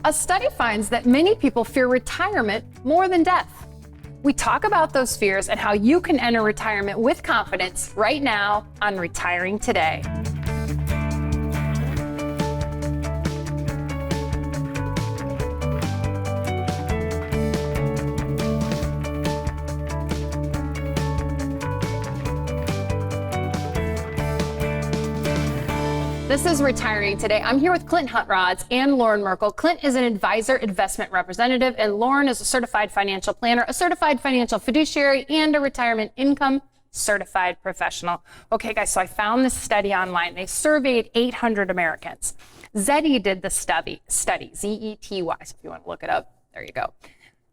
A study finds that many people fear retirement more than death. We talk about those fears and how you can enter retirement with confidence right now on Retiring Today. This is Retiring Today. I'm here with Clint Huntrods and Loren Merkle. Clint is an advisor investment representative, and Loren is a certified financial planner, a certified financial fiduciary, and a retirement income certified professional. Okay, guys, so I found this study online. They surveyed 800 Americans. Zety did the study, Z-E-T-Y, so if you want to look it up, there you go.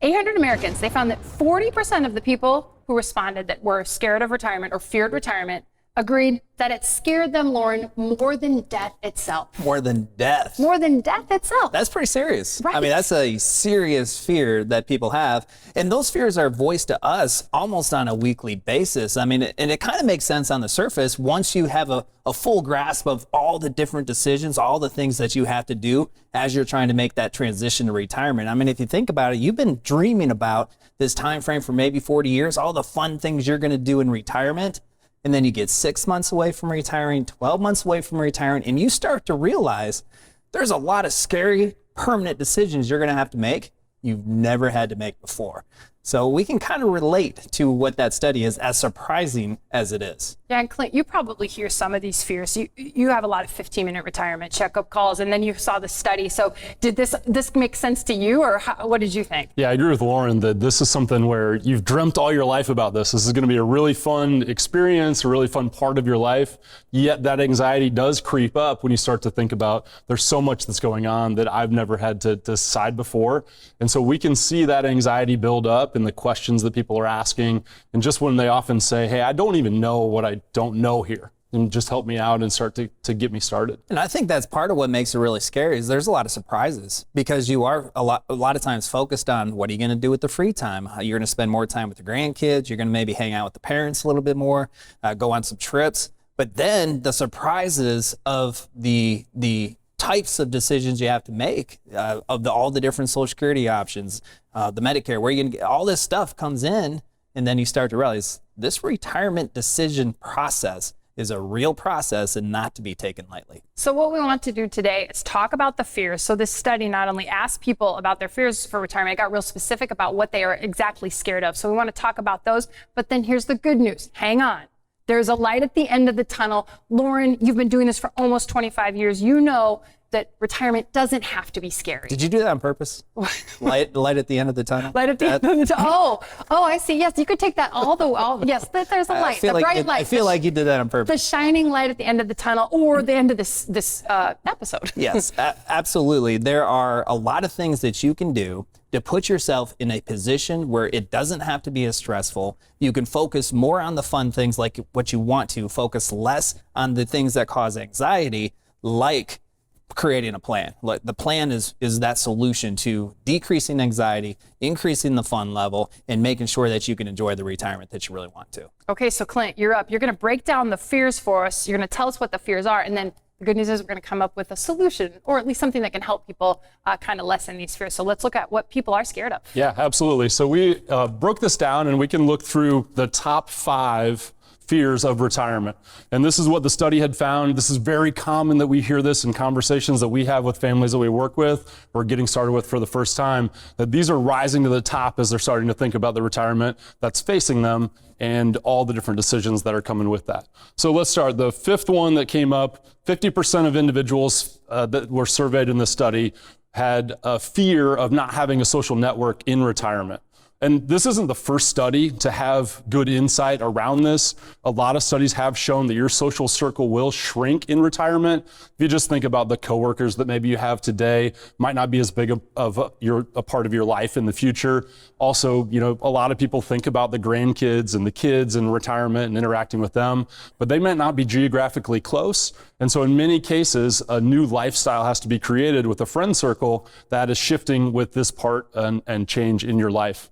800 Americans, they found that 40% of the people who responded that were scared of retirement or feared retirement agreed that it scared them, Loren, more than death itself. More than death? More than death itself. That's pretty serious. Right. I mean, that's a serious fear that people have. And those fears are voiced to us almost on a weekly basis. I mean, and it kind of makes sense on the surface once you have a full grasp of all the different decisions, all the things that you have to do as you're trying to make that transition to retirement. I mean, if you think about it, you've been dreaming about this time frame for maybe 40 years, all the fun things you're going to do in retirement. And then you get 6 months away from retiring, 12 months away from retiring, and you start to realize there's a lot of scary, permanent decisions you're going to have to make you've never had to make before. So we can kind of relate to what that study is, as surprising as it is. Yeah, and Clint, you probably hear some of these fears. You have a lot of 15-minute retirement checkup calls, and then you saw the study. So did this make sense to you, or what did you think? Yeah, I agree with Loren that this is something where you've dreamt all your life about this. This is going to be a really fun experience, a really fun part of your life. Yet that anxiety does creep up when you start to think about there's so much that's going on that I've never had to decide before. And so we can see that anxiety build up in the questions that people are asking, and just when they often say, hey, I don't even know what I don't know here, and just help me out and start to get me started. And I think that's part of what makes it really scary is there's a lot of surprises, because you are a lot of times focused on what are you going to do with the free time. You're going to spend more time with the grandkids. You're going to maybe hang out with the parents a little bit more, go on some trips. But then the surprises of the types of decisions you have to make, all the different Social Security options, the Medicare, where you're going to get all this stuff comes in, and then you start to realize this retirement decision process is a real process and not to be taken lightly. So what we want to do today is talk about the fears. So this study not only asked people about their fears for retirement, it got real specific about what they are exactly scared of. So we want to talk about those, but then here's the good news. Hang on. There's a light at the end of the tunnel. Loren, you've been doing this for almost 25 years. You know that retirement doesn't have to be scary. Did you do that on purpose? light at the end of the tunnel? Light at the end of the tunnel. Oh, I see. Yes, you could take that yes, there's a light, the bright light. I feel like you did that on purpose. The shining light at the end of the tunnel, or the end of this episode. Yes, absolutely. There are a lot of things that you can do to put yourself in a position where it doesn't have to be as stressful. You can focus more on the fun things, like what you want to, focus less on the things that cause anxiety, like creating a plan. Like the plan is that solution to decreasing anxiety, increasing the fun level, and making sure that you can enjoy the retirement that you really want to. Okay, so Clint, you're up. You're going to break down the fears for us. You're going to tell us what the fears are, and then the good news is we're going to come up with a solution, or at least something that can help people kind of lessen these fears. So let's look at what people are scared of. Yeah, absolutely. So we broke this down, and we can look through the top 5 fears of retirement. And this is what the study had found. This is very common that we hear this in conversations that we have with families that we work with or getting started with for the first time, that these are rising to the top as they're starting to think about the retirement that's facing them and all the different decisions that are coming with that. So let's start. The 5th one that came up, 50% of individuals that were surveyed in this study had a fear of not having a social network in retirement. And this isn't the first study to have good insight around this. A lot of studies have shown that your social circle will shrink in retirement. If you just think about the coworkers that maybe you have today, might not be as big of a part of your life in the future. Also, a lot of people think about the grandkids and the kids in retirement and interacting with them, but they might not be geographically close. And so in many cases, a new lifestyle has to be created with a friend circle that is shifting with this part and change in your life.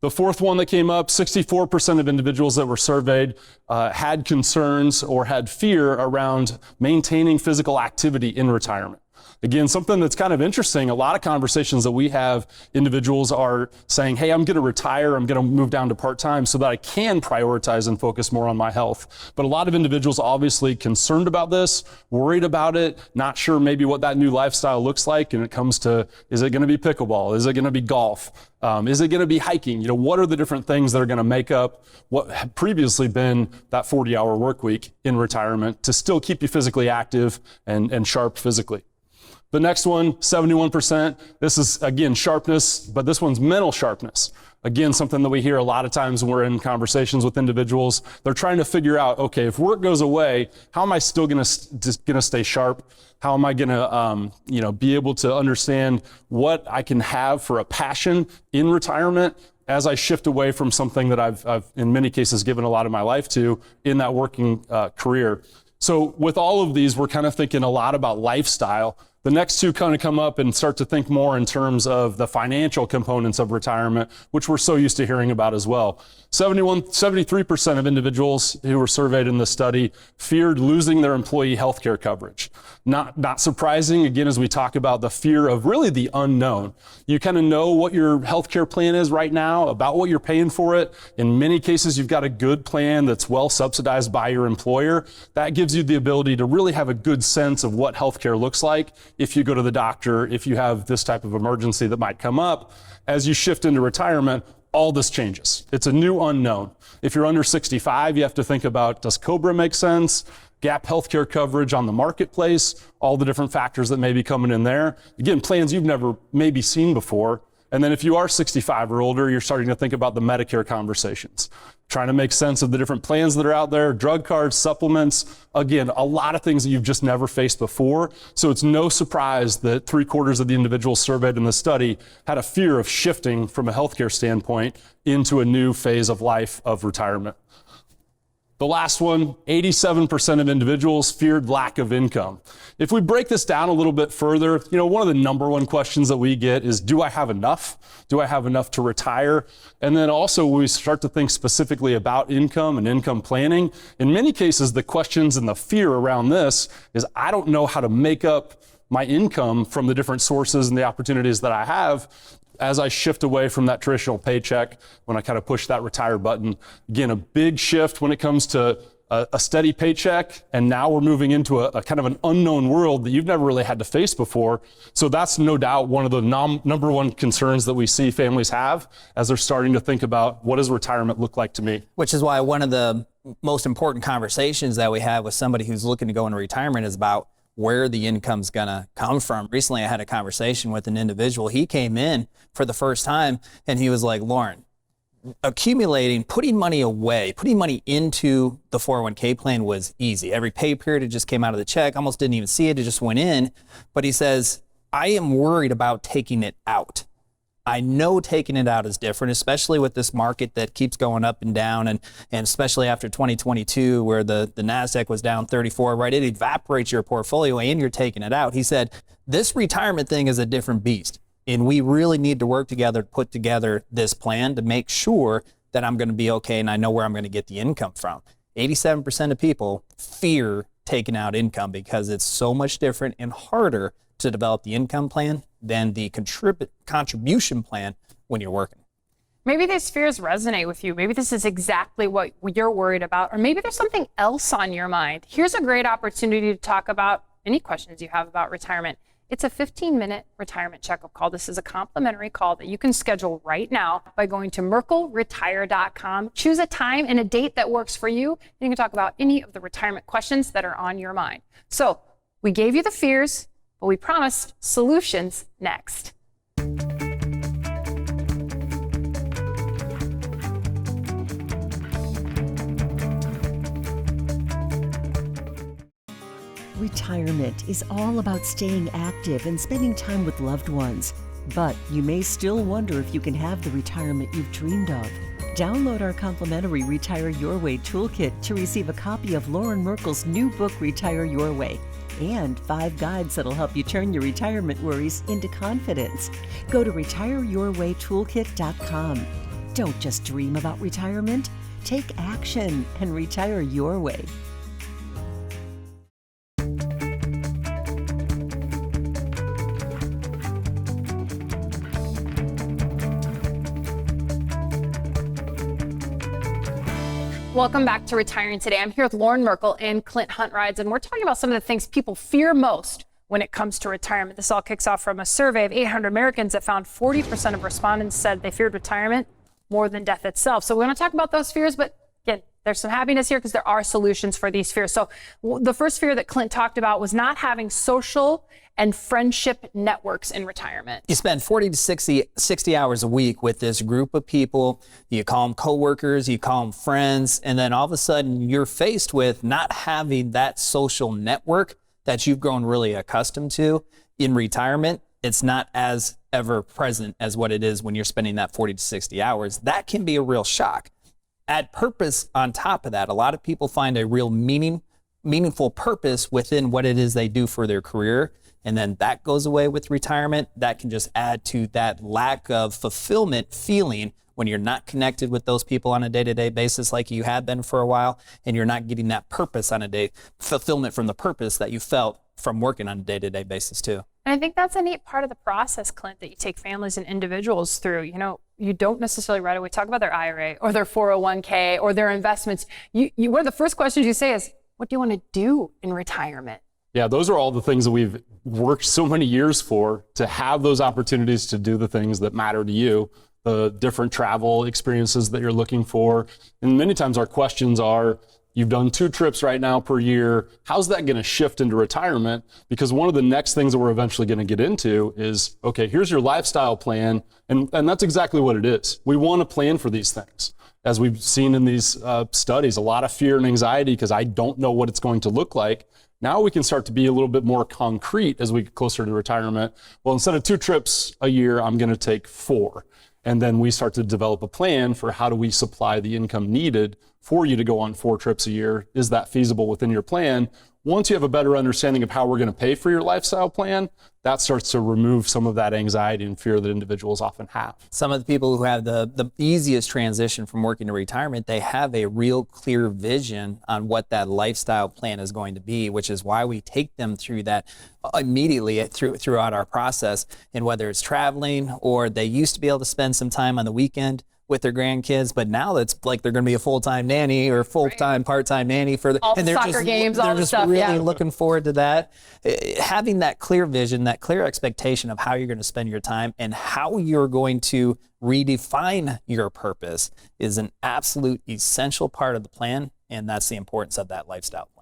The 4th one that came up, 64% of individuals that were surveyed had concerns or had fear around maintaining physical activity in retirement. Again, something that's kind of interesting, a lot of conversations that we have, individuals are saying, hey, I'm going to retire, I'm going to move down to part-time so that I can prioritize and focus more on my health. But a lot of individuals obviously concerned about this, worried about it, not sure maybe what that new lifestyle looks like. And it comes to, is it going to be pickleball? Is it going to be golf? Is it going to be hiking? You know, what are the different things that are going to make up what had previously been that 40-hour work week in retirement to still keep you physically active and sharp physically? The next one, 71%, this is, again, sharpness, but this one's mental sharpness. Again, something that we hear a lot of times when we're in conversations with individuals. They're trying to figure out, okay, if work goes away, how am I still gonna stay sharp? How am I gonna be able to understand what I can have for a passion in retirement as I shift away from something that I've in many cases given a lot of my life to in that working career? So with all of these, we're kind of thinking a lot about lifestyle. The next two kind of come up and start to think more in terms of the financial components of retirement, which we're so used to hearing about as well. 73% of individuals who were surveyed in this study feared losing their employee healthcare coverage. Not surprising, again, as we talk about the fear of really the unknown. You kind of know what your healthcare plan is right now, about what you're paying for it. In many cases, you've got a good plan that's well subsidized by your employer. That gives you the ability to really have a good sense of what healthcare looks like if you go to the doctor, if you have this type of emergency that might come up. As you shift into retirement, all this changes. It's a new unknown. If you're under 65, you have to think about, does COBRA make sense? Gap healthcare coverage on the marketplace, all the different factors that may be coming in there. Again, plans you've never maybe seen before. And then if you are 65 or older, you're starting to think about the Medicare conversations, trying to make sense of the different plans that are out there, drug cards, supplements, again, a lot of things that you've just never faced before. So it's no surprise that 3/4 of the individuals surveyed in the study had a fear of shifting from a healthcare standpoint into a new phase of life of retirement. The last one, 87% of individuals feared lack of income. If we break this down a little bit further, one of the number one questions that we get is, do I have enough? Do I have enough to retire? And then also when we start to think specifically about income and income planning, in many cases, the questions and the fear around this is, I don't know how to make up my income from the different sources and the opportunities that I have as I shift away from that traditional paycheck, when I kind of push that retire button. Again, a big shift when it comes to a steady paycheck, and now we're moving into a kind of an unknown world that you've never really had to face before. So that's no doubt one of the number one concerns that we see families have as they're starting to think about, what does retirement look like to me? Which is why one of the most important conversations that we have with somebody who's looking to go into retirement is about where the income's gonna come from. Recently, I had a conversation with an individual. He came in for the first time and he was like, Loren, accumulating, putting money away, putting money into the 401k plan was easy. Every pay period, it just came out of the check, almost didn't even see it, it just went in. But he says, I am worried about taking it out. I know taking it out is different, especially with this market that keeps going up and down, and especially after 2022 where the NASDAQ was down 34, right? It evaporates your portfolio and you're taking it out. He said, this retirement thing is a different beast, and we really need to work together to put together this plan to make sure that I'm going to be okay and I know where I'm going to get the income from. 87% of people fear taking out income because it's so much different and harder to develop the income plan than the contribution plan when you're working. Maybe these fears resonate with you. Maybe this is exactly what you're worried about, or maybe there's something else on your mind. Here's a great opportunity to talk about any questions you have about retirement. It's a 15-minute retirement checkup call. This is a complimentary call that you can schedule right now by going to merkleretire.com. Choose a time and a date that works for you, and you can talk about any of the retirement questions that are on your mind. So we gave you the fears, but we promised solutions next. Retirement is all about staying active and spending time with loved ones. But you may still wonder if you can have the retirement you've dreamed of. Download our complimentary Retire Your Way toolkit to receive a copy of Loren Merkle's new book, Retire Your Way, and 5 guides that'll help you turn your retirement worries into confidence. Go to retireyourwaytoolkit.com. Don't just dream about retirement. Take action and retire your way. Welcome back to Retiring Today. I'm here with Loren Merkle and Clint Huntrods, and we're talking about some of the things people fear most when it comes to retirement. This all kicks off from a survey of 800 Americans that found 40% of respondents said they feared retirement more than death itself. So we're going to talk about those fears, but again, there's some happiness here because there are solutions for these fears. So the first fear that Clint talked about was not having social and friendship networks in retirement. You spend 40 to 60 hours a week with this group of people. You call them coworkers, you call them friends, and then all of a sudden you're faced with not having that social network that you've grown really accustomed to in retirement. It's not as ever present as what it is when you're spending that 40 to 60 hours. That can be a real shock. Add purpose on top of that. A lot of people find a real meaningful purpose within what it is they do for their career. And then that goes away with retirement. That can just add to that lack of fulfillment feeling when you're not connected with those people on a day-to-day basis like you have been for a while, and you're not getting that purpose on a day, fulfillment from the purpose that you felt from working on a day-to-day basis too. And I think that's a neat part of the process, Clint, that you take families and individuals through. You know, you don't necessarily right away talk about their IRA or their 401k or their investments. One of the first questions you say is, what do you want to do in retirement? Yeah, those are all the things that we've worked so many years for, to have those opportunities to do the things that matter to you, the different travel experiences that you're looking for. And many times our questions are, you've done 2 trips right now per year. How's that going to shift into retirement? Because one of the next things that we're eventually going to get into is, okay, here's your lifestyle plan. And that's exactly what it is. We want to plan for these things. As we've seen in these studies, a lot of fear and anxiety because I don't know what it's going to look like. Now we can start to be a little bit more concrete as we get closer to retirement. Well, instead of 2 trips a year, I'm going to take 4. And then we start to develop a plan for how do we supply the income needed for you to go on 4 trips a year. Is that feasible within your plan? Once you have a better understanding of how we're going to pay for your lifestyle plan, that starts to remove some of that anxiety and fear that individuals often have. Some of the people who have the easiest transition from working to retirement, they have a real clear vision on what that lifestyle plan is going to be, which is why we take them through that immediately throughout our process. And whether it's traveling, or they used to be able to spend some time on the weekend with their grandkids, but now it's like they're going to be a full-time nanny or full-time, part-time nanny for all the soccer games, all the stuff. They're just really looking forward to that. Having that clear vision, that clear expectation of how you're going to spend your time and how you're going to redefine your purpose is an absolute essential part of the plan, and that's the importance of that lifestyle plan.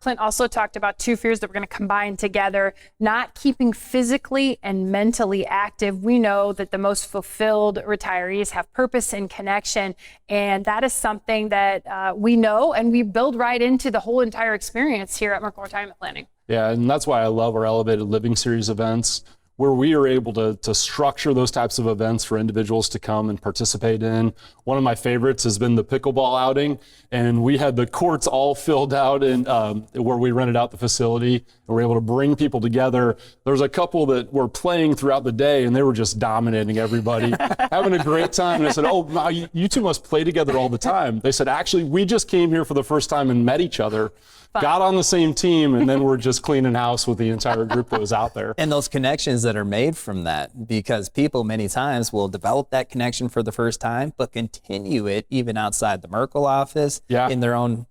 Clint also talked about 2 fears that we're going to combine together: not keeping physically and mentally active. We know that the most fulfilled retirees have purpose and connection, and that is something that we know and we build right into the whole entire experience here at Merkle Retirement Planning. Yeah, and that's why I love our Elevated Living Series events, where we are able to structure those types of events for individuals to come and participate in. One of my favorites has been the pickleball outing, and we had the courts all filled out in where we rented out the facility, and we were able to bring people together. There was a couple that were playing throughout the day, and they were just dominating everybody, having a great time. And I said, oh, wow, you two must play together all the time. They said, actually, we just came here for the first time and met each other. Got on the same team, and then we're just cleaning house with the entire group that was out there. And those connections that are made from that, because people many times will develop that connection for the first time, but continue it even outside the Merkle office in their own.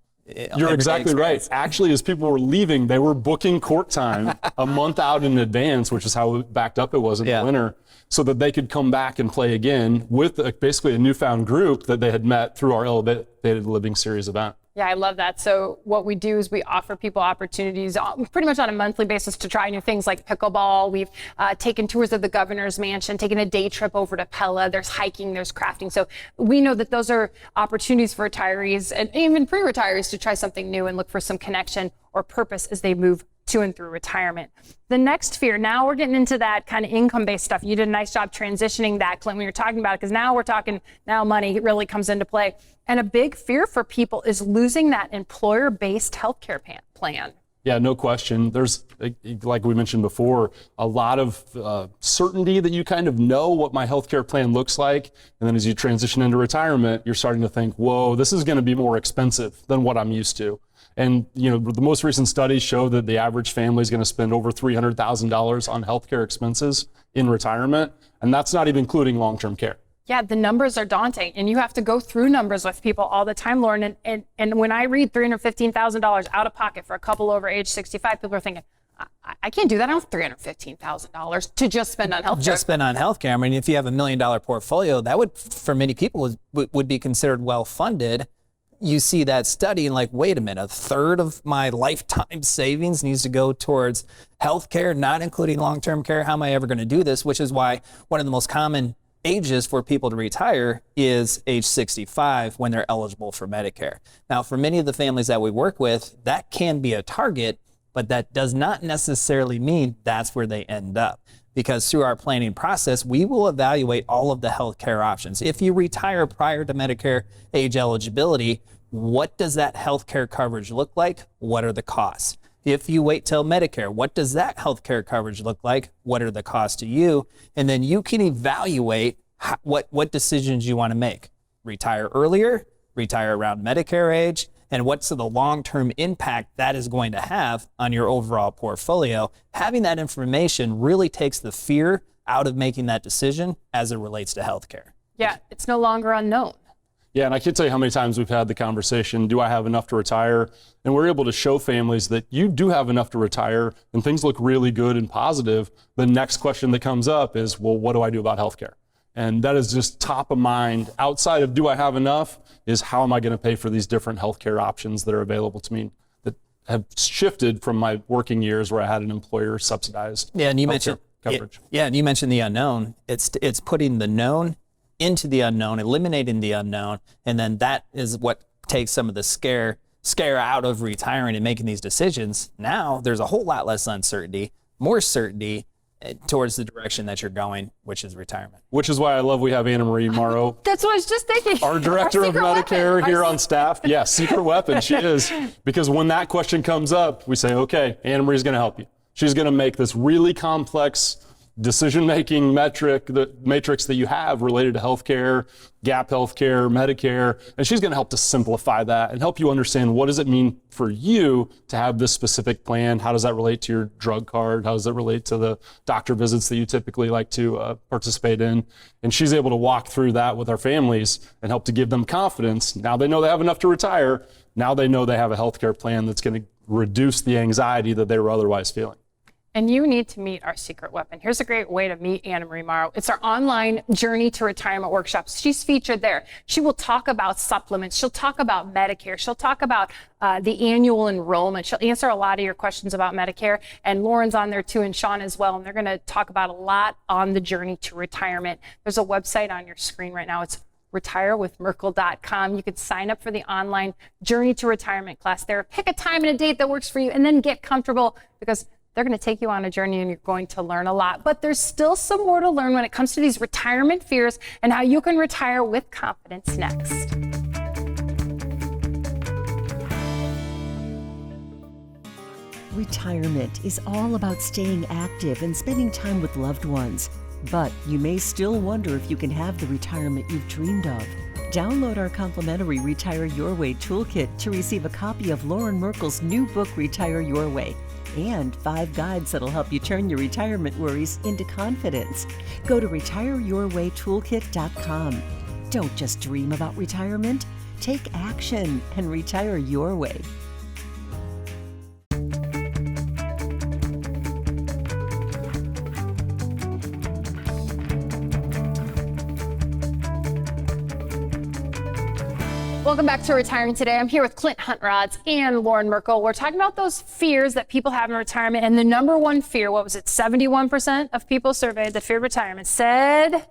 You're exactly right. Actually, as people were leaving, they were booking court time a month out in advance, which is how backed up it was in the winter, so that they could come back and play again with basically a newfound group that they had met through our Elevated Living Series event. Yeah, I love that. So what we do is we offer people opportunities pretty much on a monthly basis to try new things like pickleball. We've taken tours of the governor's mansion, taken a day trip over to Pella. There's hiking, there's crafting. So we know that those are opportunities for retirees and even pre-retirees to try something new and look for some connection or purpose as they move to and through retirement. The next fear, now we're getting into that kind of income-based stuff. You did a nice job transitioning that, Clint, when you're talking about it, because now we're talking, now money really comes into play. And a big fear for people is losing that employer-based healthcare plan. Yeah, no question. There's, like we mentioned before, a lot of certainty that you kind of know what my healthcare plan looks like. And then as you transition into retirement, you're starting to think, whoa, this is going to be more expensive than what I'm used to. And you know, the most recent studies show that the average family is going to spend over $300,000 on healthcare expenses in retirement, and that's not even including long-term care. Yeah, the numbers are daunting, and you have to go through numbers with people all the time, Loren. And when I read $315,000 out of pocket for a couple over age 65, people are thinking, I can't do that. I don't have $315,000 to just spend on healthcare. Just spend on healthcare. I mean, if you have $1 million portfolio, that would, for many people, would be considered well funded. You see that study and like, wait a minute, a third of my lifetime savings needs to go towards healthcare, not including long-term care. How am I ever going to do this? Which is why one of the most common ages for people to retire is age 65 when they're eligible for Medicare. Now, for many of the families that we work with, that can be a target, but that does not necessarily mean that's where they end up. Because through our planning process, we will evaluate all of the healthcare options. If you retire prior to Medicare age eligibility, what does that healthcare coverage look like? What are the costs? If you wait till Medicare, what does that healthcare coverage look like? What are the costs to you? And then you can evaluate what decisions you want to make. Retire earlier, retire around Medicare age, and what's the long-term impact that is going to have on your overall portfolio. Having that information really takes the fear out of making that decision as it relates to healthcare. Yeah, it's no longer unknown. Yeah, and I can't tell you how many times we've had the conversation, do I have enough to retire? And we're able to show families that you do have enough to retire and things look really good and positive. The next question that comes up is, well, what do I do about healthcare? And that is just top of mind. Outside of do I have enough is how am I going to pay for these different healthcare options that are available to me that have shifted from my working years where I had an employer subsidized and you mentioned coverage. And you mentioned the unknown. It's putting the known into the unknown, eliminating the unknown, and then that is what takes some of the scare out of retiring and making these decisions. Now there's a whole lot less uncertainty, more certainty towards the direction that you're going, which is retirement. Which is why I love we have Anna Marie Morrow. That's what I was just thinking. Our director of Medicare weapon. Here on staff. Yes, secret weapon, she is. Because when that question comes up, we say, okay, Anna Marie's going to help you. She's going to make this really complex decision-making matrix that you have related to healthcare, gap healthcare, Medicare, and she's going to help to simplify that and help you understand what does it mean for you to have this specific plan. How does that relate to your drug card? How does it relate to the doctor visits that you typically like to participate in? And she's able to walk through that with our families and help to give them confidence. Now they know they have enough to retire. Now they know they have a healthcare plan that's going to reduce the anxiety that they were otherwise feeling. And you need to meet our secret weapon. Here's a great way to meet Anna Marie Morrow. It's our online Journey to Retirement workshops. She's featured there. She will talk about supplements. She'll talk about Medicare. She'll talk about the annual enrollment. She'll answer a lot of your questions about Medicare. And Loren's on there too, and Sean as well. And they're going to talk about a lot on the journey to retirement. There's a website on your screen right now. It's retirewithmerkle.com. You could sign up for the online Journey to Retirement class there. Pick a time and a date that works for you, and then get comfortable, because they're going to take you on a journey and you're going to learn a lot. But there's still some more to learn when it comes to these retirement fears and how you can retire with confidence next. Retirement is all about staying active and spending time with loved ones. But you may still wonder if you can have the retirement you've dreamed of. Download our complimentary Retire Your Way toolkit to receive a copy of Loren Merkle's new book, Retire Your Way, and 5 guides that'll help you turn your retirement worries into confidence. Go to retireyourwaytoolkit.com. Don't just dream about retirement. Take action and retire your way. Welcome back to Retiring Today. I'm here with Clint Huntrods and Loren Merkle. We're talking about those fears that people have in retirement, and the number one fear, what was it, 71% of people surveyed that feared retirement said?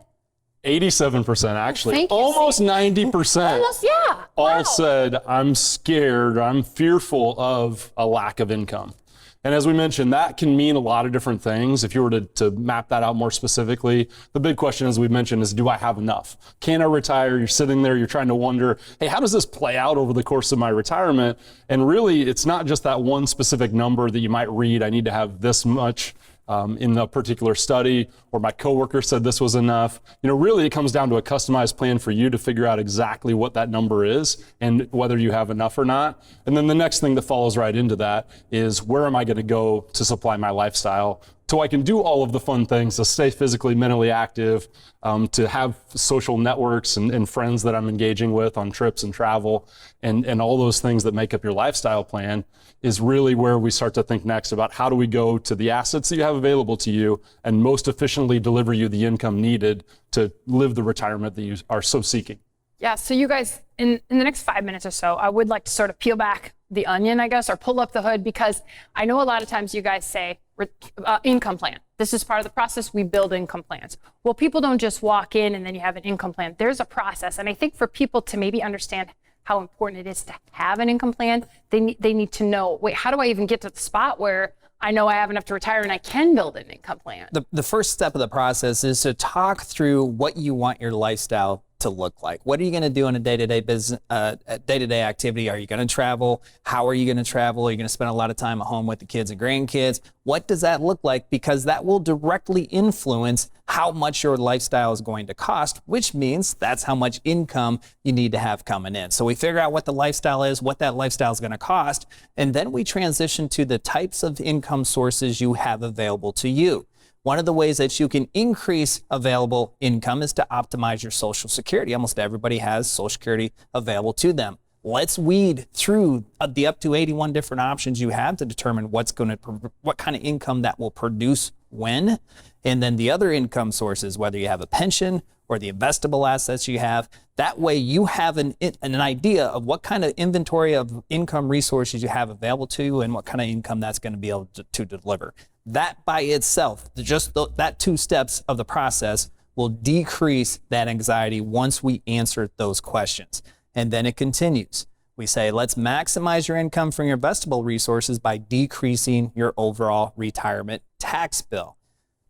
87% actually. Thank you. Almost 90%. Almost, yeah. All Wow. said, I'm scared, I'm fearful of a lack of income. And as we mentioned, that can mean a lot of different things. If you were to map that out more specifically, the big question, as we mentioned, is do I have enough? Can I retire? You're sitting there, you're trying to wonder, hey, how does this play out over the course of my retirement? And really, it's not just that one specific number that you might read, I need to have this much in a particular study, or my coworker said this was enough. You know, really it comes down to a customized plan for you to figure out exactly what that number is and whether you have enough or not. And then the next thing that follows right into that is, where am I going to go to supply my lifestyle so I can do all of the fun things, to stay physically, mentally active, to have social networks and friends that I'm engaging with on trips and travel, and all those things that make up your lifestyle plan, is really where we start to think next about how do we go to the assets that you have available to you and most efficiently deliver you the income needed to live the retirement that you are so seeking. Yeah, so you guys, in the next 5 minutes or so, I would like to sort of peel back the onion, I guess, or pull up the hood, because I know a lot of times you guys say income plan. This is part of the process. We build income plans. Well, people don't just walk in and then you have an income plan. There's a process. And I think for people to maybe understand how important it is to have an income plan, they need to know, wait, how do I even get to the spot where I know I have enough to retire and I can build an income plan? The first step of the process is to talk through what you want your lifestyle to look like. What are you going to do in a day-to-day business, day-to-day activity? Are you going to travel? How are you going to travel? Are you going to spend a lot of time at home with the kids and grandkids? What does that look like? Because that will directly influence how much your lifestyle is going to cost, which means that's how much income you need to have coming in. So we figure out what the lifestyle is, what that lifestyle is going to cost, and then we transition to the types of income sources you have available to you. One of the ways that you can increase available income is to optimize your Social Security. Almost everybody has Social Security available to them. Let's weed through the up to 81 different options you have to determine what kind of income that will produce when. And then the other income sources, whether you have a pension or the investable assets you have, that way you have an idea of what kind of inventory of income resources you have available to you and what kind of income that's going to be able to deliver. That by itself, just that 2 steps of the process will decrease that anxiety once we answer those questions. And then it continues. We say, let's maximize your income from your investable resources by decreasing your overall retirement tax bill,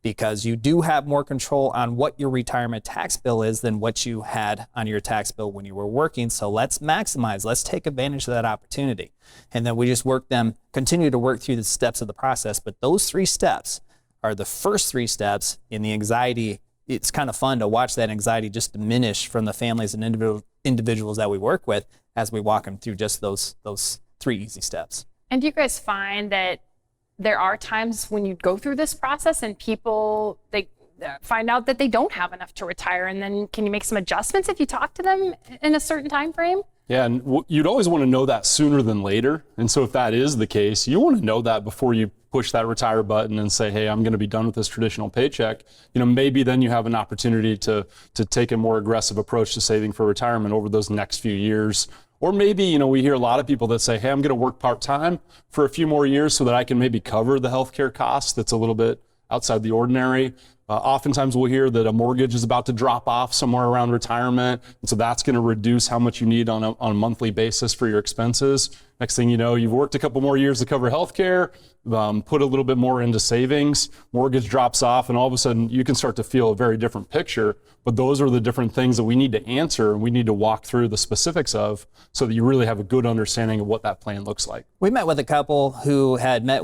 because you do have more control on what your retirement tax bill is than what you had on your tax bill when you were working. So let's maximize, let's take advantage of that opportunity. And then we just continue to work through the steps of the process. But those 3 steps are the first 3 steps in the anxiety. It's kind of fun to watch that anxiety just diminish from the families and individuals that we work with as we walk them through just those 3 easy steps. And do you guys find that there are times when you go through this process and people, they find out that they don't have enough to retire, and then can you make some adjustments if you talk to them in a certain time frame? Yeah, and you'd always want to know that sooner than later. And so if that is the case, you want to know that before you push that retire button and say, hey, I'm going to be done with this traditional paycheck. Maybe then you have an opportunity to take a more aggressive approach to saving for retirement over those next few years. Or maybe, we hear a lot of people that say, hey, I'm going to work part-time for a few more years so that I can maybe cover the healthcare costs that's a little bit outside the ordinary. Oftentimes we'll hear that a mortgage is about to drop off somewhere around retirement, and so that's going to reduce how much you need on a monthly basis for your expenses. Next thing you know, you've worked a couple more years to cover healthcare, put a little bit more into savings, mortgage drops off, and all of a sudden you can start to feel a very different picture. But those are the different things that we need to answer and we need to walk through the specifics of so that you really have a good understanding of what that plan looks like. We met with a couple who had they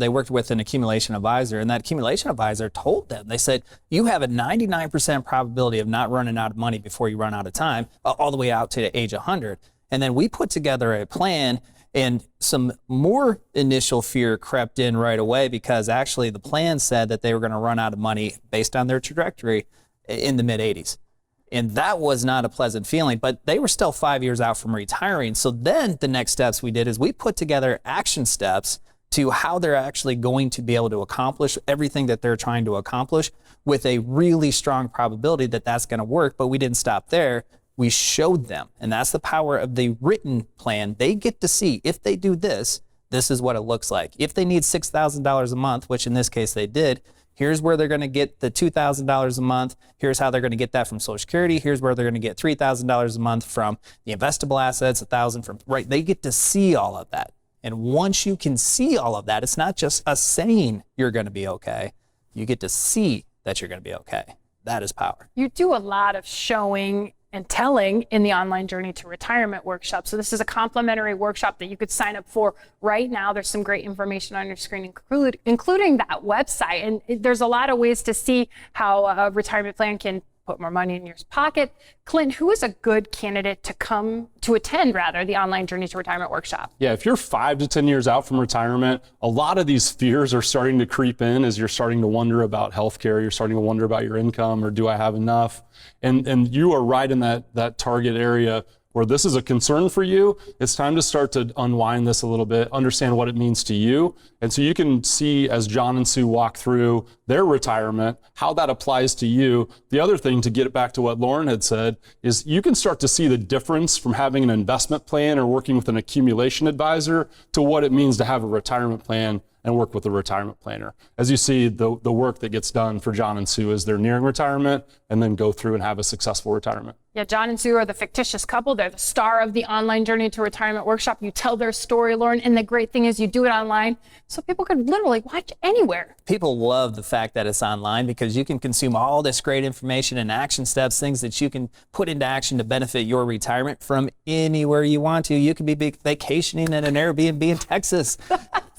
worked with an accumulation advisor, and that accumulation advisor told them, they said, you have a 99% probability of not running out of money before you run out of time, all the way out to the age 100. And then we put together a plan, and some more initial fear crept in right away, because actually the plan said that they were going to run out of money based on their trajectory in the mid-80s. And that was not a pleasant feeling, but they were still 5 years out from retiring. So then the next steps we did is we put together action steps to how they're actually going to be able to accomplish everything that they're trying to accomplish with a really strong probability that that's going to work. But we didn't stop there. We showed them, and that's the power of the written plan. They get to see, if they do this, this is what it looks like. If they need $6,000 a month, which in this case they did, here's where they're going to get the $2,000 a month. Here's how they're going to get that from Social Security. Here's where they're going to get $3,000 a month from the investable assets, $1,000 from, right? They get to see all of that. And once you can see all of that, it's not just us saying you're going to be okay. You get to see that you're going to be okay. That is power. You do a lot of showing and telling in the online Journey to Retirement workshop. So this is a complimentary workshop that you could sign up for right now. There's some great information on your screen, including that website. And there's a lot of ways to see how a retirement plan can put more money in your pocket. Clint, who is a good candidate to attend the online Journey to Retirement workshop? Yeah, if you're 5 to 10 years out from retirement, a lot of these fears are starting to creep in as you're starting to wonder about healthcare, you're starting to wonder about your income, or do I have enough? And you are right in that target area where this is a concern for you. It's time to start to unwind this a little bit, understand what it means to you. And so you can see, as John and Sue walk through their retirement, how that applies to you. The other thing, to get it back to what Loren had said, is you can start to see the difference from having an investment plan or working with an accumulation advisor to what it means to have a retirement plan and work with a retirement planner. As you see, the work that gets done for John and Sue as they're nearing retirement and then go through and have a successful retirement. Yeah, John and Sue are the fictitious couple. They're the star of the online Journey to Retirement workshop. You tell their story, Loren, and the great thing is you do it online, so people could literally watch anywhere. People love the fact that it's online because you can consume all this great information and action steps, things that you can put into action to benefit your retirement from anywhere you want to. You could be vacationing at an Airbnb in Texas,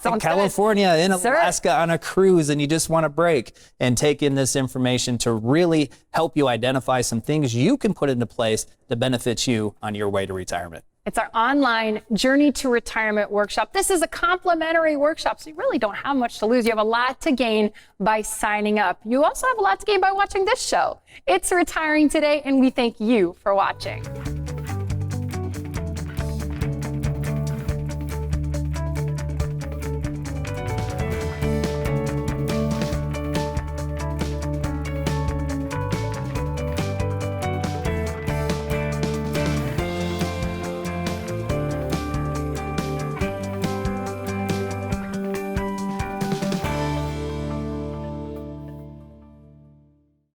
in California, in Alaska, on a cruise, and you just want a break, and take in this information to really help you identify some things you can put into place to benefit you on your way to retirement. It's our online Journey to Retirement workshop. This is a complimentary workshop, so you really don't have much to lose. You have a lot to gain by signing up. You also have a lot to gain by watching this show. It's Retiring Today, and we thank you for watching.